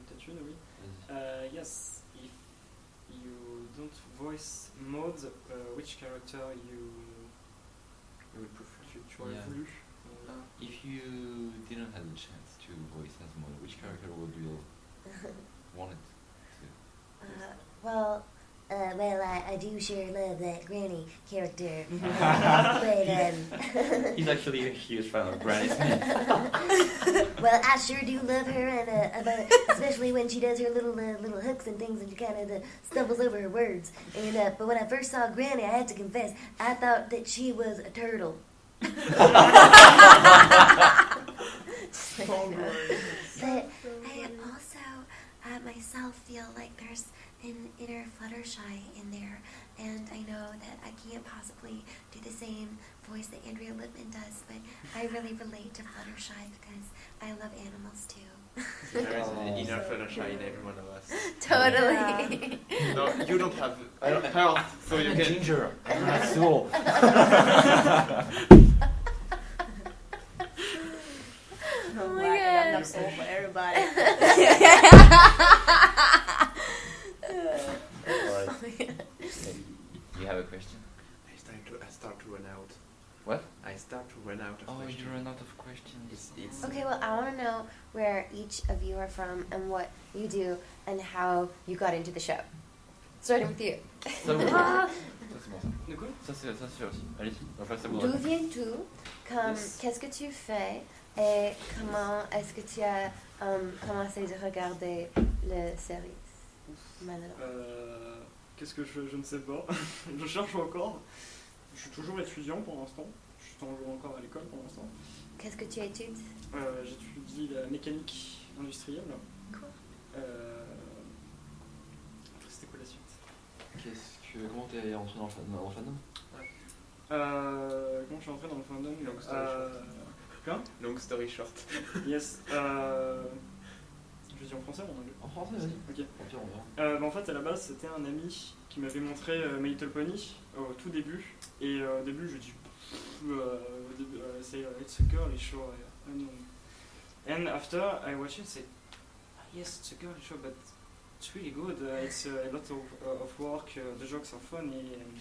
Speaker 5: Peut-être une, oui.
Speaker 1: Vas-y.
Speaker 5: Yes, if you don't voice Maud, which character you would prefer? Tu aurais
Speaker 1: Yeah.
Speaker 5: voulu
Speaker 1: If you didn't have the chance to voice as Mona, which character would you want it to?
Speaker 2: Well, I do sure love that Granny character. But,
Speaker 1: He's actually a huge fan of Granny Smith.
Speaker 2: well, I sure do love her, and especially when she does her little hooks and things, and she kind of stumbles over her words. And but when I first saw Granny, I have to confess, I thought that she was a turtle. But I also myself feel like there's an inner Fluttershy in there, and I know that I can't possibly do the same voice that Andrea Lippman does, but I really relate to Fluttershy because I love animals too.
Speaker 3: There is an inner Fluttershy in every one of us.
Speaker 2: Totally.
Speaker 3: No, you don't have health, so you
Speaker 1: I'm a
Speaker 3: can.
Speaker 1: ginger. I'm not soul.
Speaker 2: Oh my
Speaker 4: Black and
Speaker 2: God.
Speaker 4: enough soul for everybody.
Speaker 1: You have a question?
Speaker 3: I start to run out.
Speaker 1: What?
Speaker 3: I I start to run out of
Speaker 1: Oh,
Speaker 3: questions.
Speaker 1: you run out of questions.
Speaker 3: It's
Speaker 2: Okay, well, I want to know where each of you are from and what you do and how you got into the show. Starting with you.
Speaker 1: Ça, bon. Ça, c'est bon, ça.
Speaker 5: De quoi?
Speaker 1: Ça, c'est aussi. Allez-y. Enfin, c'est bon.
Speaker 2: D'où viens-tu?
Speaker 5: Yes.
Speaker 2: Qu'est-ce que tu fais? Et comment est-ce que tu as commencé de regarder les séries? Maintenant.
Speaker 5: Qu'est-ce que je ne sais pas. Je cherche encore. Je suis toujours étudiant pour l'instant. Je suis toujours encore à l'école pour l'instant.
Speaker 2: Qu'est-ce que tu études?
Speaker 5: J'étudie la mécanique industrielle.
Speaker 2: Cool.
Speaker 5: Après, c'était quoi la suite?
Speaker 1: Comment t'es rentré dans le fandom?
Speaker 5: Comment je suis rentré dans le fandom?
Speaker 3: Long story
Speaker 5: Quoi?
Speaker 3: long story short.
Speaker 5: Yes. Je dis en français ou en anglais?
Speaker 1: En français, vas-y.
Speaker 5: Ok.
Speaker 1: Au pire, on verra.
Speaker 5: En fait, à la base, c'était un ami qui m'avait montré My Little Pony au tout début. Et au début, je dis c'est it's a girly show. I know. And after I watched it, say yes, it's a girly show, but it's really good. It's a lot of work. The jokes are funny, and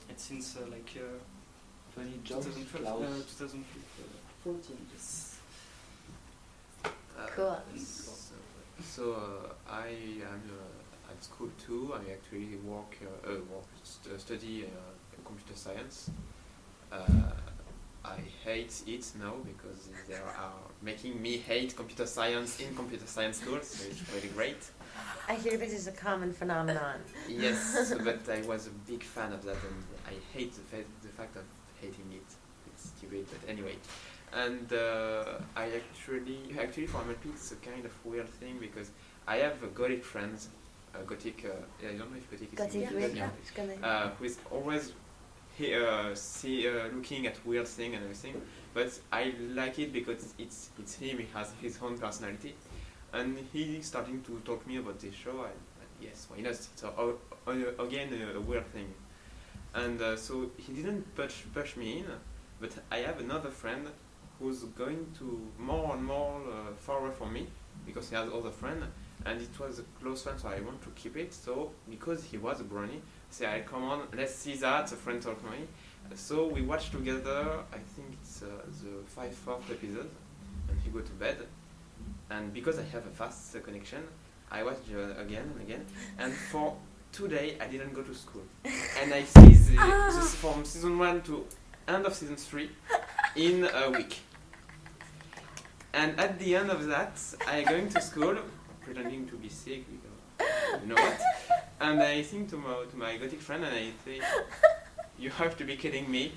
Speaker 5: it's since
Speaker 1: Funny jokes,
Speaker 5: 2014. Yes.
Speaker 2: Cool.
Speaker 3: So I am at school too. I actually study computer science. I hate it now because they are making me hate computer science in computer science school, so it's really great.
Speaker 2: I hear this is a common phenomenon.
Speaker 3: Yes, but I was a big fan of that, and I hate the fact of hating it. It's stupid, but anyway. And I actually for MLP it's a kind of weird thing because I have a Gothic friend, Gothic. I don't know if Gothic is
Speaker 2: Gothic,
Speaker 3: English,
Speaker 2: yeah.
Speaker 3: who is always looking at weird things and everything. But I like it because it's him. He has his own personality, and he's starting to talk me about this show. And yes, why not? So again, a weird thing. And so he didn't push me in, but I have another friend who's going to more and more far away from me because he has other friend, and it was a close friend, so I want to keep it. So because he was a brony, say, I come on, let's see that. A friend told me, so we watched together. I think it's the fourth episode, and he go to bed. And because I have a fast connection, I watched again and again. And for today, I didn't go to school, and I see this from season 1 to end of season 3 in a week. And at the end of that, I going to school, pretending to be sick, because you know what? And I think to my Gothic friend, and I say, you have to be kidding me.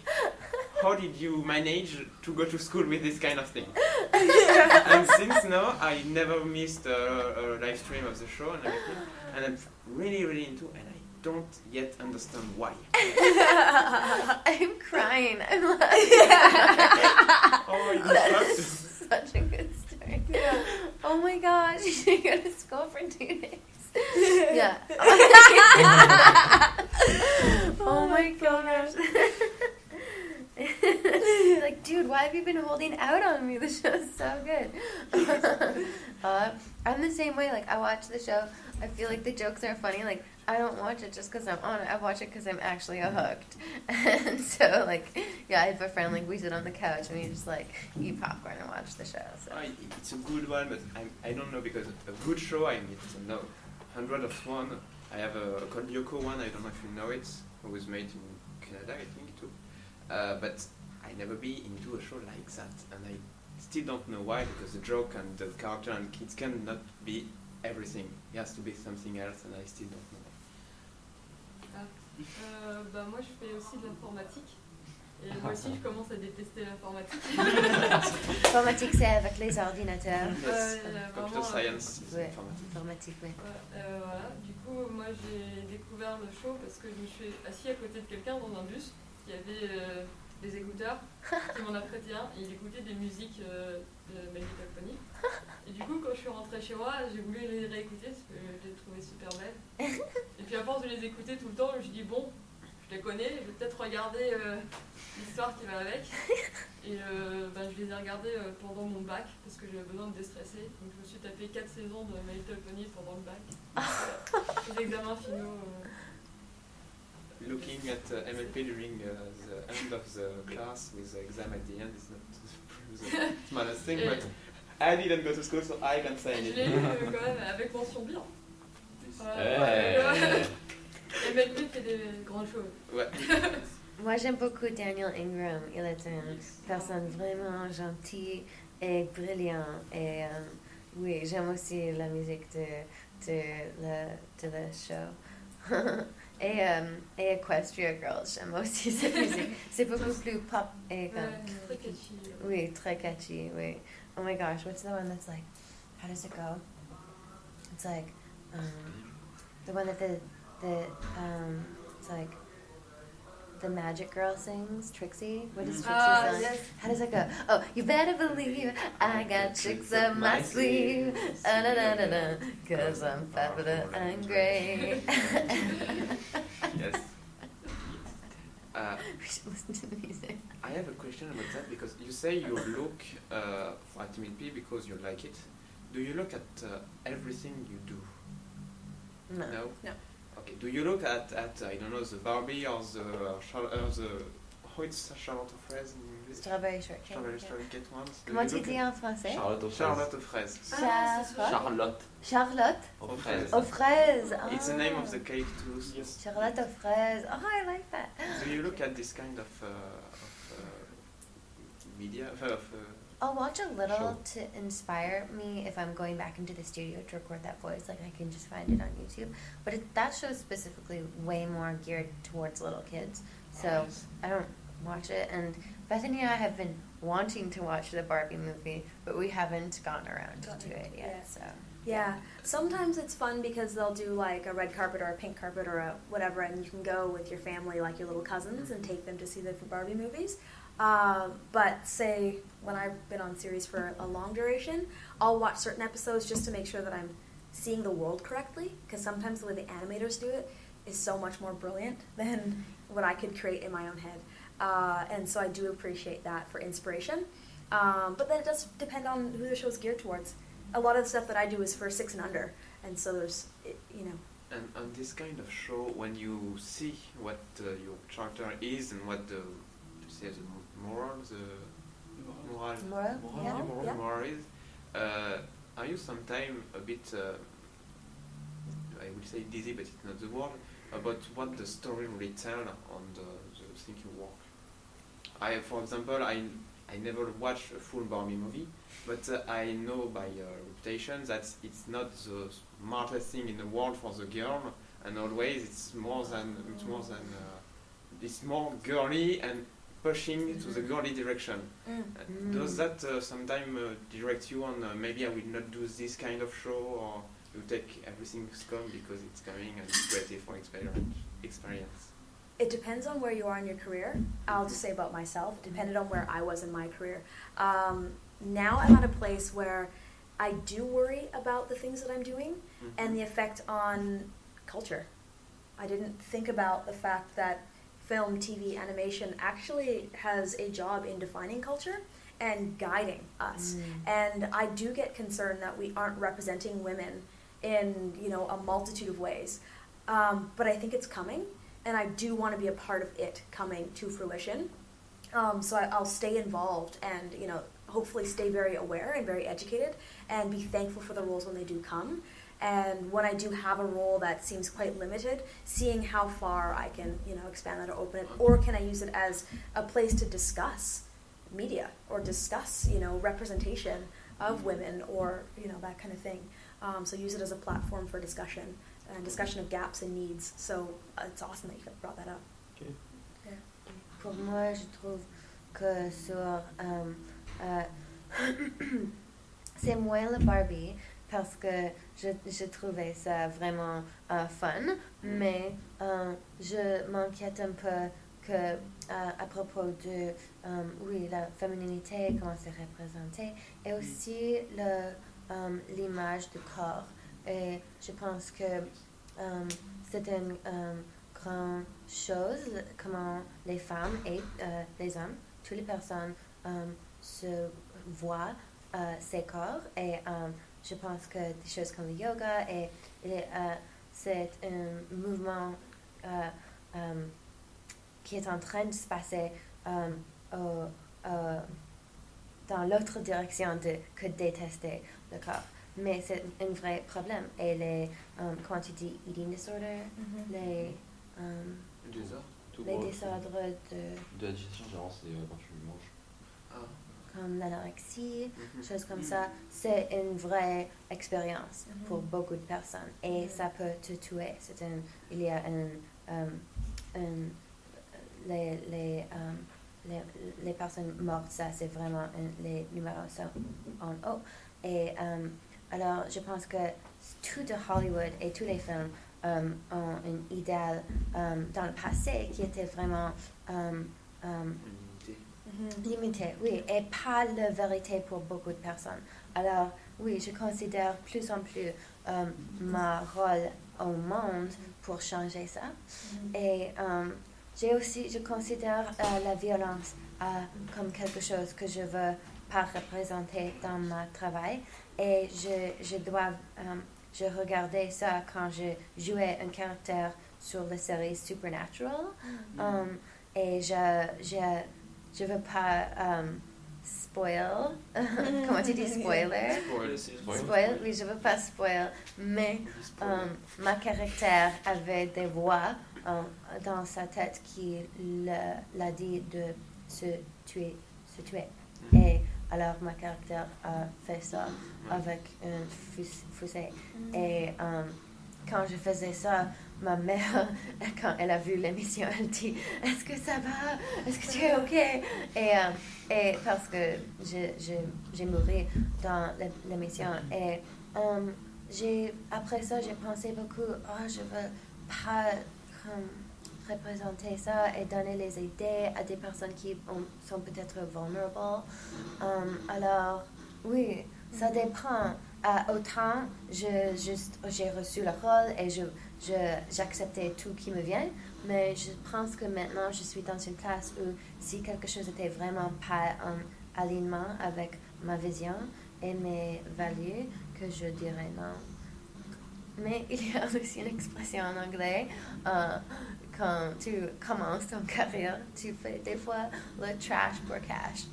Speaker 3: How did you manage to go to school with this kind of thing? And since now, I never missed a live stream of the show and everything. And I'm really, really into, and I don't yet understand why.
Speaker 2: I'm crying. I'm like,
Speaker 3: Oh, you
Speaker 2: that's
Speaker 3: have to.
Speaker 2: such a good story. Yeah. Oh my gosh, you should go to school for 2 days. Yeah. Oh my gosh. Like, dude, why have you been holding out on me? The show's so good. I'm the same way. Like, I watch the show. I feel like the jokes are funny. Like, I don't watch it just because I'm on it. I watch it because I'm actually hooked. And so, like, yeah, I have a friend, like, we sit on the couch and we just, like, eat popcorn and watch the show. So.
Speaker 3: It's a good one, but I don't know, because a good show, I need to know. 100 of one. I have a called Yoko one, I don't know if you know it, who was made in Canada, I think, too. But I never be into a show like that, and I still don't know why, because the joke and the character and kids cannot be everything. It has to be something else, and I still don't know.
Speaker 6: Moi je fais aussi de l'informatique et moi aussi je commence à détester l'informatique.
Speaker 2: Informatique, c'est avec les ordinateurs.
Speaker 3: Yes,
Speaker 6: Vraiment,
Speaker 3: computer science,
Speaker 2: Ouais,
Speaker 3: informatique.
Speaker 2: informatique, oui.
Speaker 6: Voilà. Du coup, moi j'ai découvert le show parce que je me suis assis à côté de quelqu'un dans un bus qui avait des écouteurs, qui m'en a prêté un et il écoutait des musiques de My Little Pony. Et du coup, quand je suis rentrée chez moi, j'ai voulu les réécouter parce que je les trouvais super belles. Et puis à force de les écouter tout le temps, je me suis dit bon, je les connais, je vais peut-être regarder l'histoire qui va avec. Et je les ai regardées pendant mon bac parce que j'avais besoin de déstresser. Donc je me suis tapé 4 saisons de My Little Pony pendant le bac. Les examens finaux
Speaker 3: looking at MLP during the end of the class with the exam at the end is not the smallest thing, but I didn't go to school, so I can say
Speaker 6: Je
Speaker 3: it.
Speaker 6: l'ai eu quand même avec mention bien.
Speaker 1: Hey.
Speaker 6: MLP fait des grandes choses.
Speaker 3: Ouais.
Speaker 2: Moi, j'aime beaucoup Daniel Ingram. Il est une personne vraiment gentille et brillante. Et oui, j'aime aussi la musique de le show. et Equestria Girls, j'aime aussi cette musique. C'est beaucoup plus pop et comme...
Speaker 6: Très catchy.
Speaker 2: Oui, très catchy, oui. Oh my gosh, what's the one that's like, how does it go? It's like, the one that it's like, the magic girl sings, Trixie. What is Trixie's song?
Speaker 6: Yes.
Speaker 2: How does it go? Oh, you better believe I got tricks up my sleeve. Cause I'm fabulous and great.
Speaker 3: Yes.
Speaker 2: We should listen to the music.
Speaker 3: I have a question about that because you say you look at MLP because you like it. Do you look at everything you do?
Speaker 2: No.
Speaker 4: No.
Speaker 3: Okay. Do you look at I don't know, the Barbie or the how it's Charlotte aux fraises in English?
Speaker 2: Strawberry shortcake.
Speaker 3: Strawberry shortcake ones. Do
Speaker 2: Comment
Speaker 3: you
Speaker 2: tu
Speaker 3: look
Speaker 2: dis en français?
Speaker 1: Charlotte aux fraises.
Speaker 3: Charlotte aux fraises.
Speaker 1: Charlotte
Speaker 2: Charlotte
Speaker 1: aux fraises.
Speaker 2: aux fraises.
Speaker 3: It's the name of the cake too. So
Speaker 5: Yes.
Speaker 2: Charlotte aux fraises. Oh, I like that.
Speaker 3: do you look at this kind of media?
Speaker 2: I'll watch a little
Speaker 3: Show.
Speaker 2: to inspire me if I'm going back into the studio to record that voice. Like I can just find it on YouTube. But that show's specifically way more geared towards little kids. So
Speaker 3: Yes.
Speaker 2: I don't watch it. And Bethany and I have been wanting to watch the Barbie movie, but we haven't gotten around to it yet. So
Speaker 4: Yeah, sometimes it's fun because they'll do like a red carpet or a pink carpet or a whatever, and you can go with your family, like your little cousins, and take them to see the Barbie movies. But say when I've been on series for a long duration, I'll watch certain episodes just to make sure that I'm seeing the world correctly, because sometimes the way the animators do it is so much more brilliant than what I could create in my own head. And so I do appreciate that for inspiration. But then it does depend on who the show's geared towards. A lot of the stuff that I do is for 6 and under, and so there's, you know.
Speaker 3: And on this kind of show, when you see what your character is and what the moral,
Speaker 2: Moral?
Speaker 4: Yeah. Yeah.
Speaker 3: moral is, are you sometimes a bit, I would say dizzy, but it's not the word, about what the story really tell on the thing you work? For example, I never watched a full Barbie movie, but I know by reputation that it's not the smartest thing in the world for the girl, and always it's more girly and pushing to the girly direction. Does that sometimes direct you on maybe I will not do this kind of show, or you take everything's come because it's coming and it's ready for experience?
Speaker 4: It depends on where you are in your career. I'll just say about myself, it depended on where I was in my career. Now I'm at a place where I do worry about the things that I'm doing and the effect on culture. I didn't think about the fact that film, TV, animation actually has a job in defining culture and guiding us. And I do get concerned that we aren't representing women in, you know, a multitude of ways. But I think it's coming, and I do want to be a part of it coming to fruition. So I'll stay involved and, you know, hopefully stay very aware and very educated and be thankful for the roles when they do come. And when I do have a role that seems quite limited, seeing how far I can, you know, expand that or open it, or can I use it as a place to discuss media or discuss, you know, representation of women or, you know, that kind of thing. So use it as a platform for discussion and discussion of gaps and needs. So it's awesome that you brought that up.
Speaker 3: Okay.
Speaker 4: Yeah.
Speaker 2: Pour moi, je trouve que sur c'est moins le Barbie parce que je trouvais ça vraiment fun, mais je m'inquiète un peu que à propos de oui, la féminité, comment c'est représenté, et aussi l'image du corps. Et je pense que c'est une grande chose comment les femmes et les hommes, toutes les personnes se voient ses corps, et je pense que des choses comme le yoga et c'est un mouvement qui est en train de se passer dans l'autre direction que détester le corps. Mais c'est un vrai problème. Et les, comment tu dis, eating disorder, les désordres
Speaker 1: de la digestion, généralement, c'est quand tu manges.
Speaker 2: comme l'anorexie, choses comme ça, c'est une vraie expérience pour beaucoup de personnes. Et ça peut te tuer. Il y a les personnes mortes, ça c'est vraiment les numéros sont en haut. Et alors je pense que tout de Hollywood et tous les films ont un idéal dans le passé qui était vraiment limité, oui, et pas la vérité pour beaucoup de personnes. Alors oui, je considère plus en plus ma rôle au monde pour changer ça. Et je considère la violence comme quelque chose que je veux pas représenter dans mon travail. Et je regardais ça quand je jouais un caractère sur la série Supernatural. Et je veux pas spoil. Comment tu dis spoiler? Spoil, oui, je veux pas spoil. Mais ma caractère avait des voix dans sa tête qui l'a dit de se tuer. Et alors ma caractère a fait ça avec un fusil. Et quand je faisais ça, ma mère, quand elle a vu l'émission, elle dit « Est-ce que ça va? Est-ce que tu es OK? » Et parce que j'ai mouru dans l'émission. Et après ça, j'ai pensé beaucoup « Oh, je veux pas représenter ça et donner les idées à des personnes qui sont peut-être vulnérables. » Alors, oui, ça dépend. Autant j'ai reçu le rôle et j'acceptais tout qui me vient, mais je pense que maintenant je suis dans une place où si quelque chose était vraiment pas en alignement avec ma vision et mes valeurs, que je dirais non. Mais il y a aussi une expression en anglais, quand tu commences ton carrière, tu fais des fois le trash pour cash.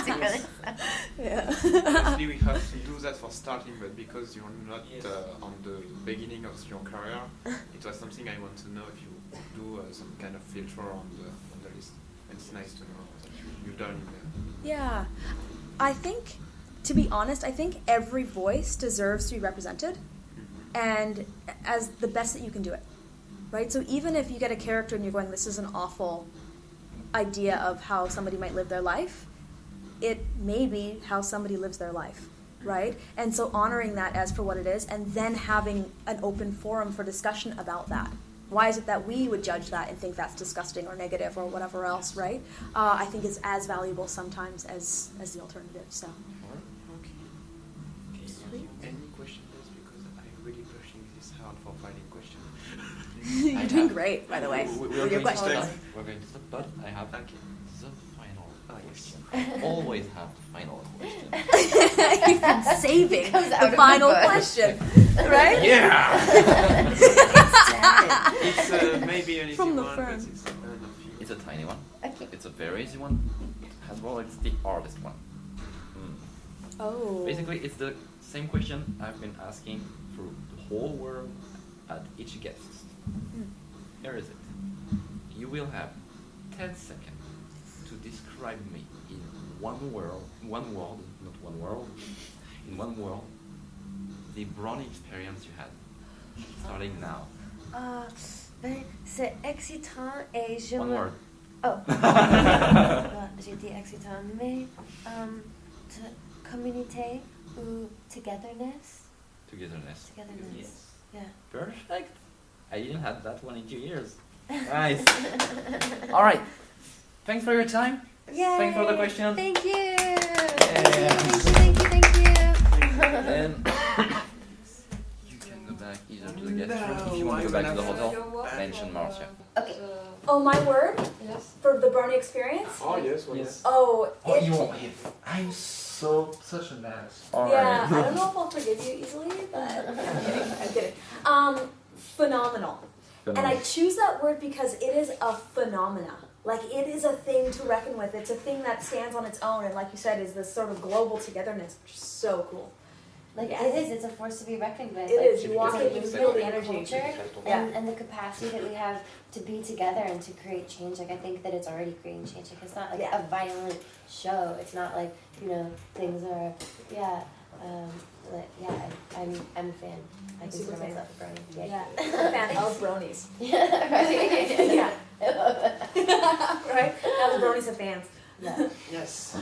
Speaker 2: Tu connais ça?
Speaker 4: Yeah.
Speaker 3: Actually, we have to do that for starting, but because you're not on the beginning of your career, it was something I want to know if you do some kind of filter on the list. It's nice to know that you've done it.
Speaker 4: Yeah. I think, to be honest, I think every voice deserves to be represented, and as the best that you can do it. Right? So even if you get a character and you're going, this is an awful idea of how somebody might live their life, it may be how somebody lives their life, right? And so honoring that as for what it is, and then having an open forum for discussion about that. Why is it that we would judge that and think that's disgusting or negative or whatever else, right? I think is as valuable sometimes as the alternative, so.
Speaker 3: Okay. Any questions? Because I'm really pushing this hard for finding questions.
Speaker 4: You're doing great, by the way.
Speaker 1: We're
Speaker 4: Your
Speaker 1: going to
Speaker 4: questions.
Speaker 1: stop. We're going to stop, but I have the final question. I always have the final question.
Speaker 4: You've been saving
Speaker 2: Comes out
Speaker 4: the
Speaker 2: of the
Speaker 4: final
Speaker 2: bush.
Speaker 4: question, right?
Speaker 3: Yeah! It's maybe an easy
Speaker 4: From the
Speaker 3: one,
Speaker 4: firm.
Speaker 3: but it's enough.
Speaker 1: It's a tiny one.
Speaker 2: Okay.
Speaker 1: It's a very easy one. As well, it's the hardest one.
Speaker 4: Oh.
Speaker 1: Basically, it's the same question I've been asking through the whole world at each guest. Here is it. You will have 10 seconds to describe me in one word, the Brony experience you had. Starting now.
Speaker 2: C'est excitant et je
Speaker 1: One
Speaker 2: me...
Speaker 1: word.
Speaker 2: Oh. J'ai dit excitant, mais communauté ou togetherness?
Speaker 1: Togetherness.
Speaker 2: Togetherness. Yeah.
Speaker 1: Perfect. I didn't have that one in 2 years. Nice. All right. Thanks for your time.
Speaker 2: Yay!
Speaker 1: Thanks for the question.
Speaker 2: Thank you.
Speaker 1: Yeah.
Speaker 2: Thank you.
Speaker 1: And you can go back either to the guest room. If you want to go back to the hotel, mention Marcia.
Speaker 2: Okay.
Speaker 4: Oh, my word
Speaker 6: Yes.
Speaker 4: for the Brony experience?
Speaker 3: Oh, yes, well,
Speaker 1: Yes.
Speaker 4: Oh, it,
Speaker 1: You won't hit.
Speaker 7: I'm such an ass.
Speaker 1: All
Speaker 4: yeah, I
Speaker 1: right.
Speaker 4: don't know if I'll forgive you easily, but I'm kidding. I'm kidding. Phenomenal. And I choose that word because it is a phenomena. Like, it is a thing to reckon with. It's a thing that stands on its own, and like you said, is this sort of global togetherness, which is so cool.
Speaker 2: Like it is, it's a force to be reckoned with.
Speaker 4: It
Speaker 2: like,
Speaker 4: is. You walk in, you feel the energy.
Speaker 2: Culture
Speaker 4: Yeah.
Speaker 2: and the capacity that we have to be together and to create change. Like I think that it's already creating change. Like it's not like
Speaker 4: Yeah.
Speaker 2: a violent show. It's not like, you know, things are I'm a fan. I
Speaker 4: I'm
Speaker 2: consider
Speaker 4: super fan.
Speaker 2: myself a brony.
Speaker 4: Yeah. I'm a fan of bronies.
Speaker 2: Yeah, right.
Speaker 4: Yeah. Right? Now the bronies have fans.
Speaker 2: Yeah.
Speaker 7: Yes.